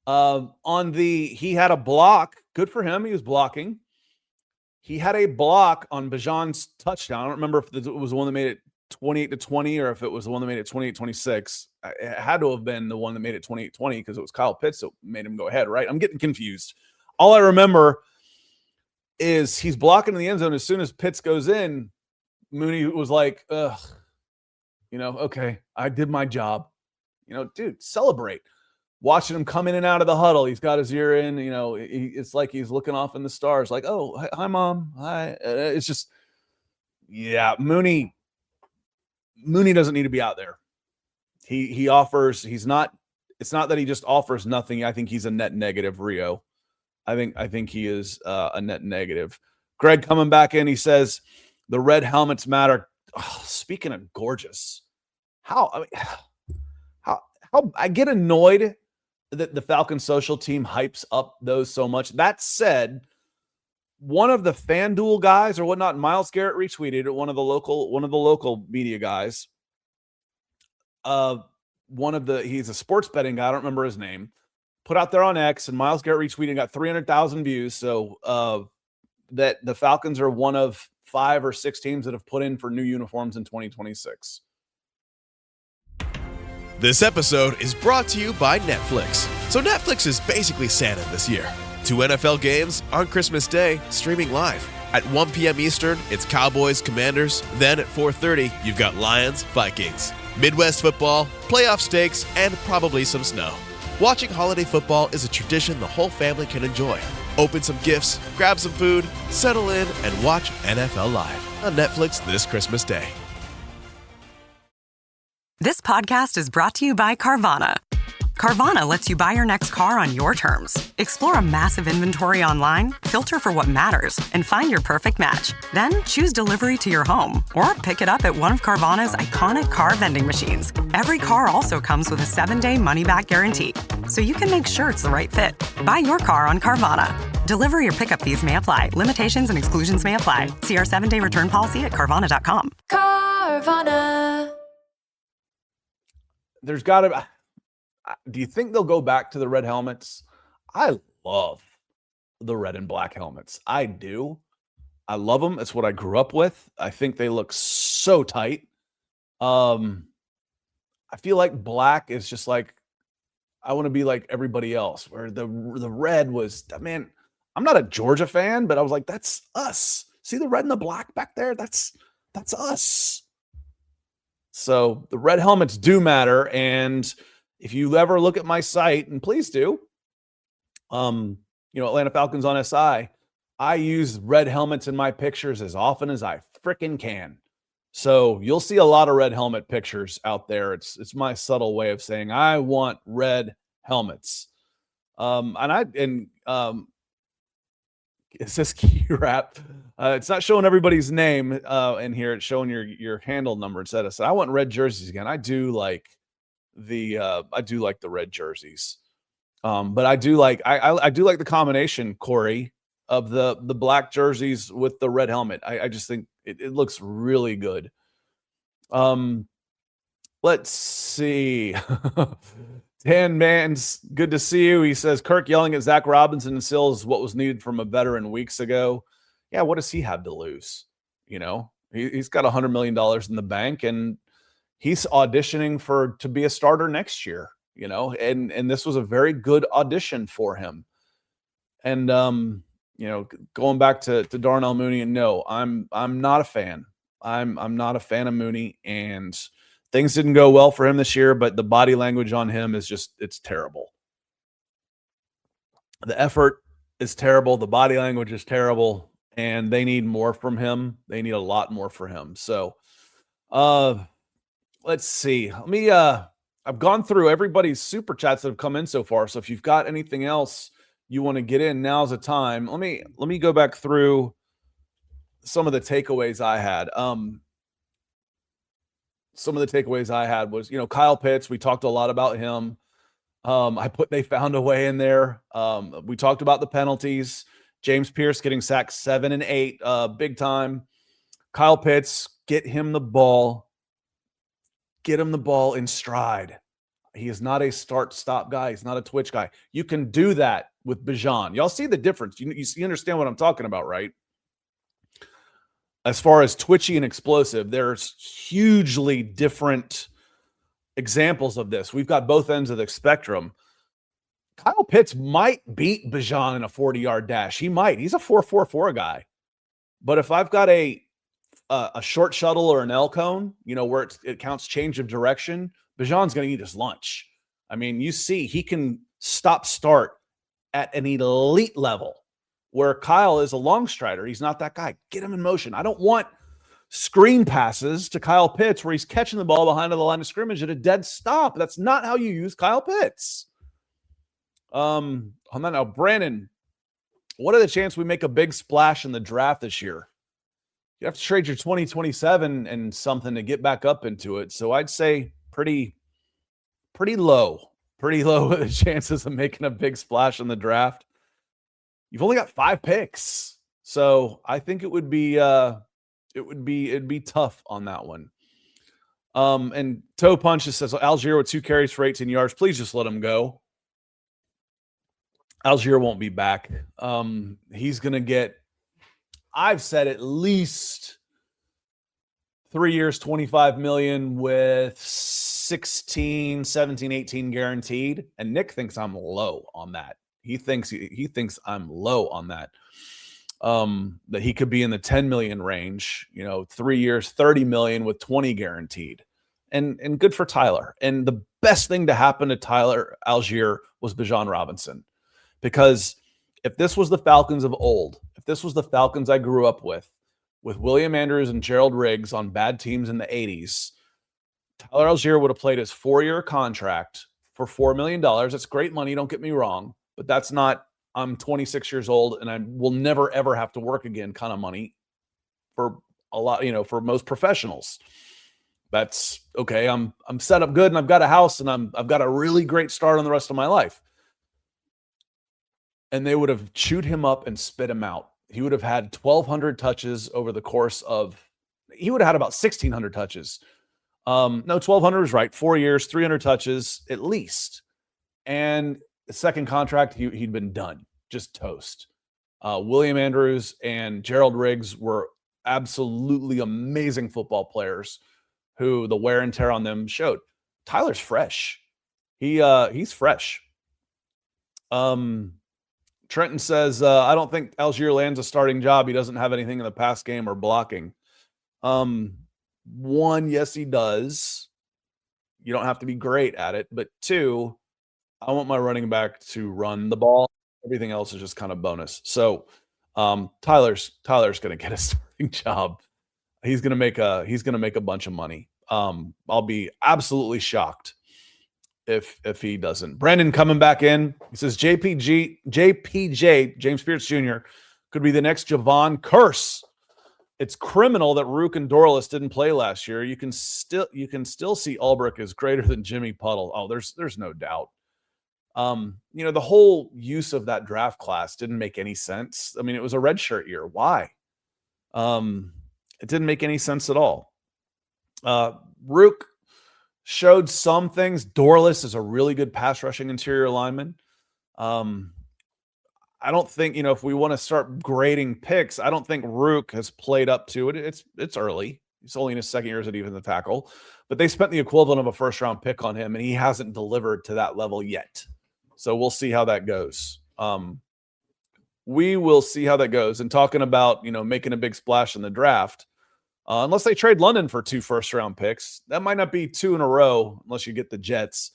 He had a block. Good for him. He was blocking. He had a block on Bijan's touchdown. I don't remember if it was the one that made it 28-20 or if it was the one that made it 28-26. It had to have been the one that made it 28-20 because it was Kyle Pitts that made him go ahead, right? I'm getting confused. All I remember is he's blocking in the end zone. As soon as Pitts goes in, Mooney was like, ugh, okay, I did my job. Dude, celebrate. Watching him come in and out of the huddle. He's got his ear in, it's like he's looking off in the stars like, oh, hi, Mom. Hi. It's just, yeah, Mooney doesn't need to be out there. He offers, it's not that he just offers nothing. I think he's a net negative, Rio. I think he is a net negative. Greg coming back in, he says the red helmets matter. Oh, speaking of gorgeous, how I get annoyed that the Falcons social team hypes up those so much. That said, one of the FanDuel guys or whatnot, Myles Garrett retweeted it. One of the local media guys. He's a sports betting guy. I don't remember his name. Put out there on X, and Myles Garrett retweeted, got 300,000 views. So that the Falcons are one of 5 or 6 teams that have put in for new uniforms in 2026. This episode is brought to you by Netflix. So Netflix is basically Santa this year. 2 NFL games on Christmas Day, streaming live. At 1 p.m. Eastern, it's Cowboys, Commanders. Then at 4:30, you've got Lions, Vikings. Midwest football, playoff stakes, and probably some snow. Watching holiday football is a tradition the whole family can enjoy. Open some gifts, grab some food, settle in, and watch NFL Live on Netflix this Christmas Day. This podcast is brought to you by Carvana. Carvana lets you buy your next car on your terms. Explore a massive inventory online, filter for what matters, and find your perfect match. Then choose delivery to your home or pick it up at one of Carvana's iconic car vending machines. Every car also comes with a 7-day money-back guarantee, so you can make sure it's the right fit. Buy your car on Carvana. Delivery or pickup fees may apply. Limitations and exclusions may apply. See our 7-day return policy at Carvana.com. Carvana. There's got to. Do you think they'll go back to the red helmets? I love the red and black helmets. I do. I love them. It's what I grew up with. I think they look so tight. I feel like black is just like, I want to be like everybody else, where the red was, man, I'm not a Georgia fan, but I was like, that's us. See the red and the black back there? That's us. So the red helmets do matter. And if you ever look at my site, and please do, Atlanta Falcons on SI, I use red helmets in my pictures as often as I freaking can. So you'll see a lot of red helmet pictures out there. It's my subtle way of saying I want red helmets. It says key wrap. It's not showing everybody's name in here. It's showing your handle number instead of. So I want red jerseys again. I do like the red jerseys. But I do like I do like the combination, Corey, of the black jerseys with the red helmet. I just think it looks really good. Let's see. Dan Mans, good to see you. He says Kirk yelling at Zach Robinson and Sills is what was needed from a veteran weeks ago. Yeah, what does he have to lose? You know, he's got $100 million in the bank, and he's auditioning to be a starter next year. You know, and this was a very good audition for him. And you know, going back to Darnell Mooney, and no, I'm not a fan. I'm not a fan of Mooney, and things didn't go well for him this year, but the body language on him is it's terrible. The effort is terrible. The body language is terrible, and they need more from him. They need a lot more for him. So, let's see. Let me, I've gone through everybody's super chats that have come in so far. So if you've got anything else you want to get in, now's the time. Let me go back through some of the takeaways I had. Some of the takeaways I had was, you know, Kyle Pitts. We talked a lot about him. They found a way in there. We talked about the penalties. James Pierce getting sacked 7 and 8, big time. Kyle Pitts, get him the ball. Get him the ball in stride. He is not a start-stop guy. He's not a twitch guy. You can do that with Bijan. Y'all see the difference. You understand what I'm talking about, right? As far as twitchy and explosive, there's hugely different examples of this. We've got both ends of the spectrum. Kyle Pitts might beat Bijan in a 40-yard dash. He might. He's a 4.44 guy. But if I've got a short shuttle or an L cone, you know, where it counts change of direction, Bijan's going to eat his lunch. I mean, you see, he can start at an elite level, where Kyle is a long strider. He's not that guy. Get him in motion. I don't want screen passes to Kyle Pitts where he's catching the ball behind the line of scrimmage at a dead stop. That's not how you use Kyle Pitts. On that now, Brandon, what are the chances we make a big splash in the draft this year? You have to trade your 2027 and something to get back up into it. So I'd say pretty low with the chances of making a big splash in the draft. You've only got 5 picks. So I think it'd be tough on that one. And Toe Punch just says Algier with 2 carries for 18 yards. Please just let him go. Algier won't be back. He's going to get, I've said, at least 3 years, $25 million with 16, 17, 18 guaranteed. And Nick thinks I'm low on that. He thinks I'm low on that. That he could be in the 10 million range, you know, 3 years, 30 million with 20 guaranteed. And good for Tyler. And the best thing to happen to Tyler Algier was Bijan Robinson. Because if this was the Falcons of old, if this was the Falcons I grew up with William Andrews and Gerald Riggs on bad teams in the 80s, Tyler Algier would have played his 4-year contract for $4 million. That's great money, don't get me wrong, but that's not, I'm 26 years old and I will never, ever have to work again kind of money for a lot, you know, for most professionals. That's okay. I'm set up good and I've got a house and I've got a really great start on the rest of my life. And they would have chewed him up and spit him out. He would have had 1,200 touches over the course of, he would have had about 1,600 touches. No, 1,200 is right. 4 years, 300 touches at least. And the second contract, he'd been done, just toast. William Andrews and Gerald Riggs were absolutely amazing football players who the wear and tear on them showed. Tyler's fresh. He's fresh. Trenton says, I don't think Algier lands a starting job. He doesn't have anything in the pass game or blocking. One, yes, he does. You don't have to be great at it. But 2, I want my running back to run the ball. Everything else is just kind of bonus. So Tyler's going to get a starting job. He's going to make a bunch of money. I'll be absolutely shocked if he doesn't. Brandon coming back in. He says JPJ, James Pierce Jr. could be the next Javon Curse. it's criminal that Rook and Dorlus didn't play last year. You can still see Ulbrich is greater than Jimmy Puddle. Oh, there's no doubt. The whole use of that draft class didn't make any sense. I mean, it was a redshirt year. Why? It didn't make any sense at all. Rook showed some things. Dorlus is a really good pass rushing interior lineman. I don't think, if we want to start grading picks, I don't think Rook has played up to it. It's early. He's only in his second year as a defensive tackle, but they spent the equivalent of a first-round pick on him, and he hasn't delivered to that level yet. So we'll see how that goes. We will see how that goes. And talking about, making a big splash in the draft, unless they trade London for 2 first-round picks, that might not be 2 in a row unless you get the Jets.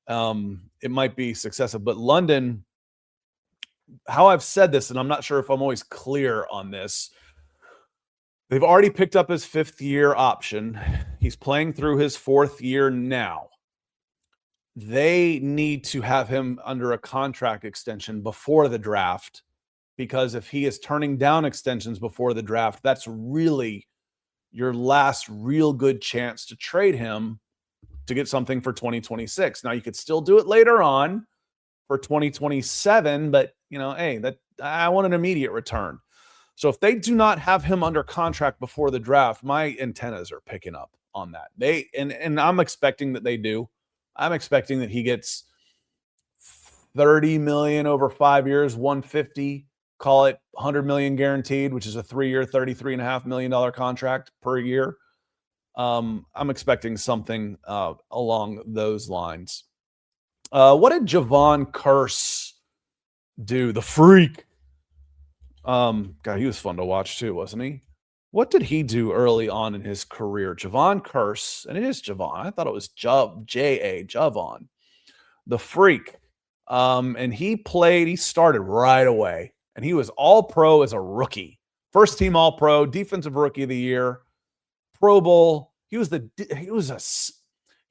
It might be successive. But London, how I've said this, and I'm not sure if I'm always clear on this, they've already picked up his 5th-year option. He's playing through his 4th year now. They need to have him under a contract extension before the draft, because if he is turning down extensions before the draft, that's really your last real good chance to trade him to get something for 2026. Now, you could still do it later on for 2027, but, I want an immediate return. So if they do not have him under contract before the draft, my antennas are picking up on that. And I'm expecting that they do. I'm expecting that he gets $30 million over 5 years, 150, call it $100 million guaranteed, which is a 3-year, $33.5 million contract per year. I'm expecting something along those lines. What did Javon Curse do? The freak. God, he was fun to watch too, wasn't he? What did he do early on in his career? Javon Curse, and it is Javon. I thought it was Javon, the freak. And he started right away, and he was all-pro as a rookie. First team all-pro, defensive rookie of the year, Pro Bowl. He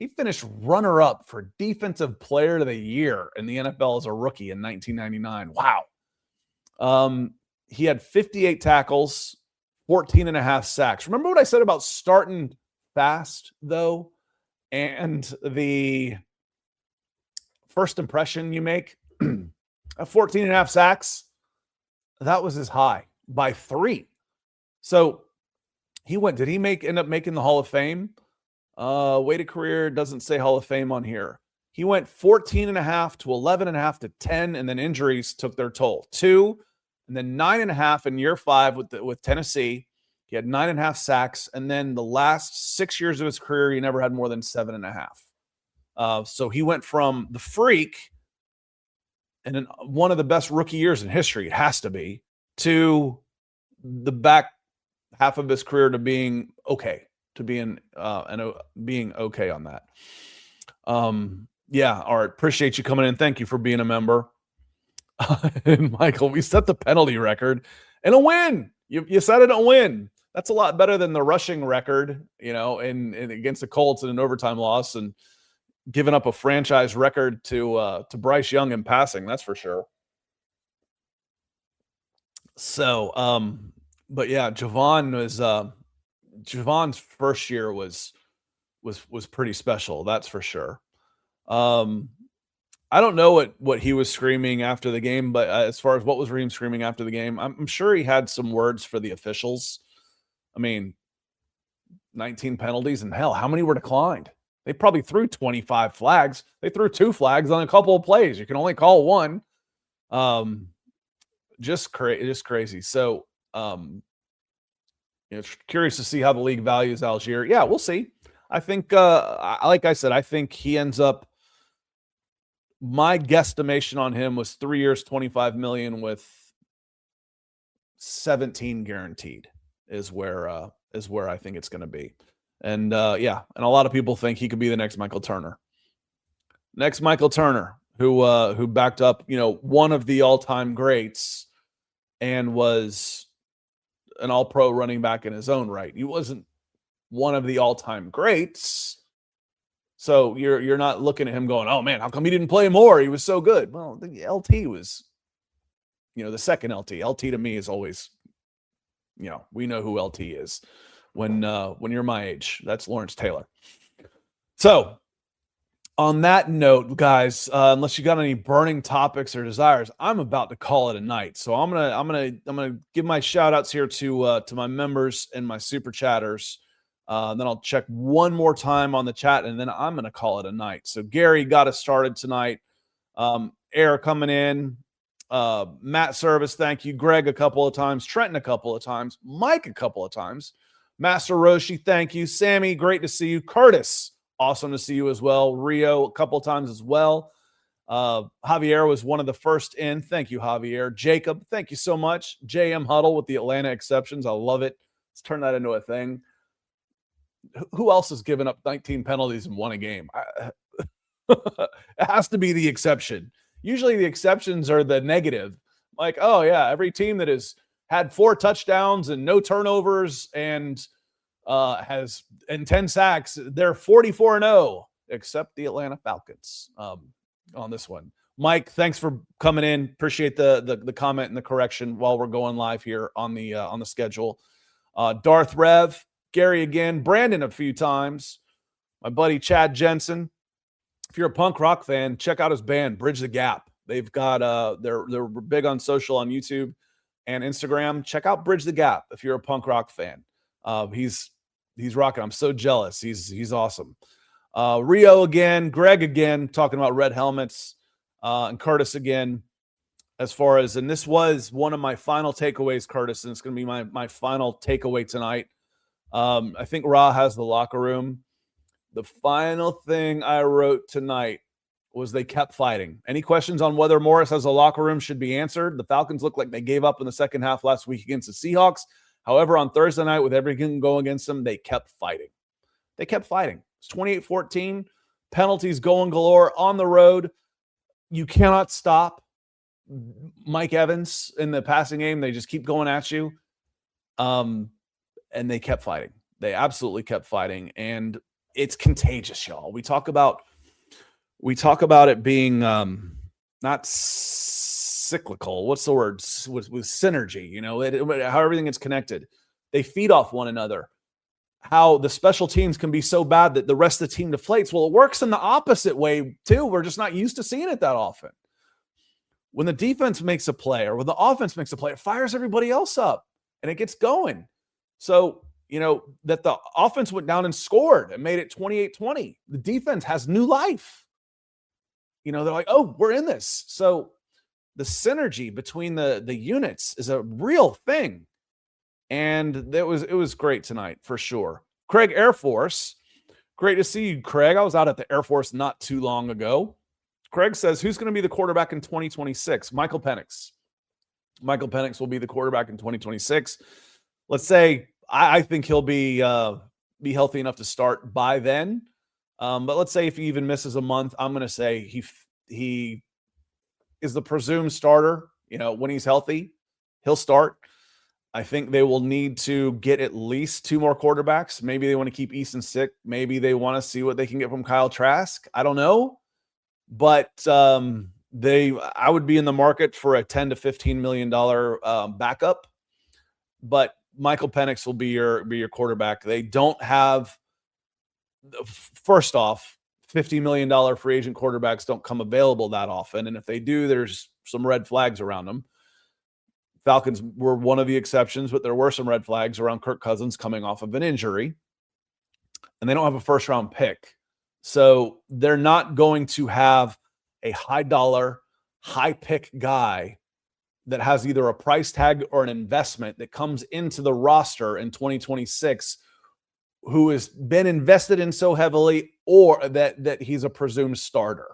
finished runner-up for defensive player of the year in the NFL as a rookie in 1999. Wow. He had 58 tackles, 14 and a half sacks. Remember what I said about starting fast, though, and the first impression you make? 14 and a half sacks, that was his high by 3. So did he end up making the Hall of Fame? Weighted career doesn't say Hall of Fame on here. He went 14 and a half to 11 and a half to 10, and then injuries took their toll. 2, and then 9.5 in year 5 with Tennessee. He had 9.5 sacks, and then the last 6 years of his career, he never had more than 7.5. So he went from the freak, and then one of the best rookie years in history, it has to be, to the back half of his career to being okay, to being okay on that. Yeah, all right. Appreciate you coming in. Thank you for being a member. And Michael, we set the penalty record and a win. You set it a win. That's a lot better than the rushing record, in against the Colts in an overtime loss, and giving up a franchise record to Bryce Young in passing. That's for sure. So, but yeah, Javon's first year was pretty special. That's for sure. I don't know what he was screaming after the game, but as far as what was Reem screaming after the game, I'm sure he had some words for the officials. I mean, 19 penalties, and hell, how many were declined? They probably threw 25 flags. They threw 2 flags on a couple of plays. You can only call 1. Just crazy. So, curious to see how the league values Algier. Yeah, we'll see. I think, like I said, I think he ends up. My guesstimation on him was 3 years, $25 million with 17 guaranteed is where I think it's going to be. And and a lot of people think he could be the next Michael Turner. Who backed up, one of the all-time greats and was an all-pro running back in his own right. He wasn't one of the all-time greats. So you're not looking at him going, oh man, how come he didn't play more? He was so good. Well, the LT was, the second LT. LT to me is always we know who LT is when you're my age. That's Lawrence Taylor. So on that note, guys, unless you got any burning topics or desires, I'm about to call it a night. So I'm gonna give my shout outs here to my members and my super chatters. Then I'll check one more time on the chat, and then I'm gonna call it a night. So Gary got us started tonight. Air coming in. Matt Service, thank you. Greg a couple of times. Trenton a couple of times. Mike a couple of times. Master Roshi, thank you. Sammy, great to see you. Curtis, awesome to see you as well. Rio, a couple of times as well. Javier was one of the first in. Thank you, Javier. Jacob, thank you so much. JM Huddle with the Atlanta exceptions. I love it. Let's turn that into a thing. Who else has given up 19 penalties and won a game? It has to be the exception. Usually the exceptions are the negative. Like, oh, yeah, every team that has had 4 touchdowns and no turnovers and has 10 sacks, they're 44-0, except the Atlanta Falcons on this one. Mike, thanks for coming in. Appreciate the comment and the correction while we're going live here on the schedule. Darth Rev, Gary again, Brandon a few times, my buddy Chad Jensen. If you're a punk rock fan, check out his band, Bridge the Gap. They've got they're big on social on YouTube and Instagram. Check out Bridge the Gap if you're a punk rock fan. He's rocking. I'm so jealous. He's awesome. Rio again, Greg again, talking about red helmets, and Curtis again. As far as, and this was one of my final takeaways, Curtis, and it's going to be my final takeaway tonight. I think Ra has the locker room. The final thing I wrote tonight was they kept fighting. Any questions on whether Morris has a locker room should be answered. The Falcons looked like they gave up in the second half last week against the Seahawks. However, on Thursday night, with everything going against them, they kept fighting. They kept fighting. It's 28-14. Penalties going galore on the road. You cannot stop Mike Evans in the passing game. They just keep going at you. And they kept fighting. They absolutely kept fighting. And it's contagious, y'all. We talk about it being not cyclical. What's the word? With synergy, how everything is connected. They feed off one another. How the special teams can be so bad that the rest of the team deflates. Well, it works in the opposite way too. We're just not used to seeing it that often. When the defense makes a play or when the offense makes a play, it fires everybody else up and it gets going. So, that the offense went down and scored and made it 28-20. The defense has new life. They're like, oh, we're in this. So the synergy between the units is a real thing. And it was great tonight for sure. Craig Air Force, great to see you, Craig. I was out at the Air Force not too long ago. Craig says, who's going to be the quarterback in 2026? Michael Penix. Michael Penix will be the quarterback in 2026. Let's say, I think he'll be healthy enough to start by then. But let's say if he even misses a month, I'm going to say he is the presumed starter. When he's healthy, he'll start. I think they will need to get at least 2 more quarterbacks. Maybe they want to keep Easton sick. Maybe they want to see what they can get from Kyle Trask. I don't know. But I would be in the market for a $10 to $15 million backup. But Michael Penix will be your quarterback. They don't have, first off, $50 million free agent quarterbacks don't come available that often. And if they do, there's some red flags around them. Falcons were one of the exceptions, but there were some red flags around Kirk Cousins coming off of an injury. And they don't have a first-round pick. So they're not going to have a high-dollar, high-pick guy that has either a price tag or an investment that comes into the roster in 2026 who has been invested in so heavily or that he's a presumed starter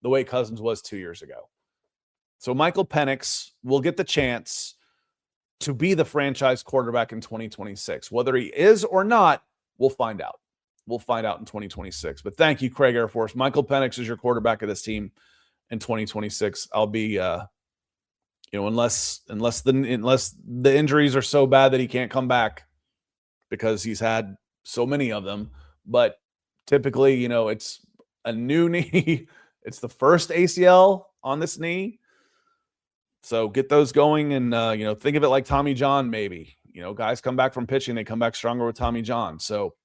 the way Cousins was 2 years ago. So Michael Penix will get the chance to be the franchise quarterback in 2026. Whether he is or not, we'll find out. We'll find out in 2026. But thank you, Craig Air Force. Michael Penix is your quarterback of this team in 2026. I'll be unless the injuries are so bad that he can't come back because he's had so many of them. But typically, it's a new knee. It's the first ACL on this knee. So get those going and, think of it like Tommy John, maybe. Guys come back from pitching, they come back stronger with Tommy John. So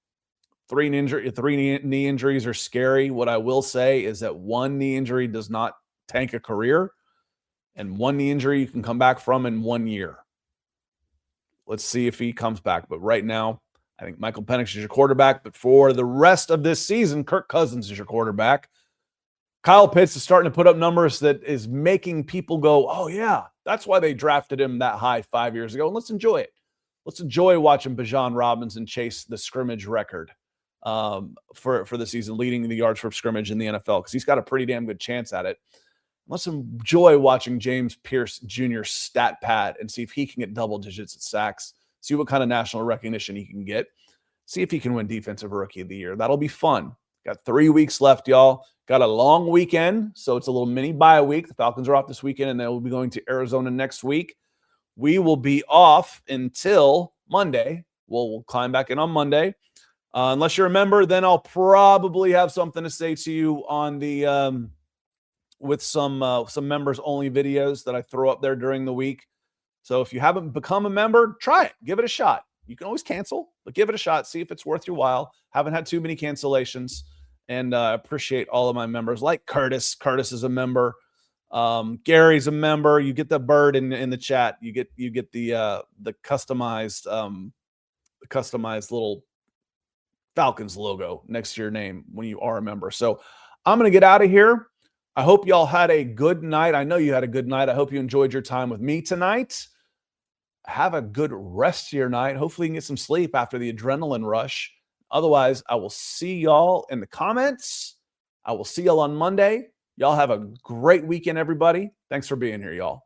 3 knee injuries are scary. What I will say is that 1 knee injury does not tank a career, and 1 knee injury you can come back from in 1 year. Let's see if he comes back. But right now, I think Michael Penix is your quarterback. But for the rest of this season, Kirk Cousins is your quarterback. Kyle Pitts is starting to put up numbers that is making people go, oh, yeah, that's why they drafted him that high 5 years ago. And let's enjoy it. Let's enjoy watching Bijan Robinson chase the scrimmage record for the season, leading the yards from scrimmage in the NFL, because he's got a pretty damn good chance at it. Let's enjoy watching James Pierce Jr. stat pad and see if he can get double digits at sacks, see what kind of national recognition he can get, see if he can win Defensive Rookie of the Year. That'll be fun. Got 3 weeks left, y'all. Got a long weekend, so it's a little mini bye week. The Falcons are off this weekend, and they will be going to Arizona next week. We will be off until Monday. We'll climb back in on Monday. Unless you're a member, then I'll probably have something to say to you on the with some members only videos that I throw up there during the week. So if you haven't become a member, try it. Give it a shot. You can always cancel, but give it a shot. See if it's worth your while. Haven't had too many cancellations, and appreciate all of my members. Like Curtis. Curtis is a member. Gary's a member. You get the bird in the chat. You get the customized little Falcons logo next to your name when you are a member. So I'm going to get out of here. I hope y'all had a good night. I know you had a good night. I hope you enjoyed your time with me tonight. Have a good rest of your night. Hopefully you can get some sleep after the adrenaline rush. Otherwise, I will see y'all in the comments. I will see y'all on Monday. Y'all have a great weekend, everybody. Thanks for being here, y'all.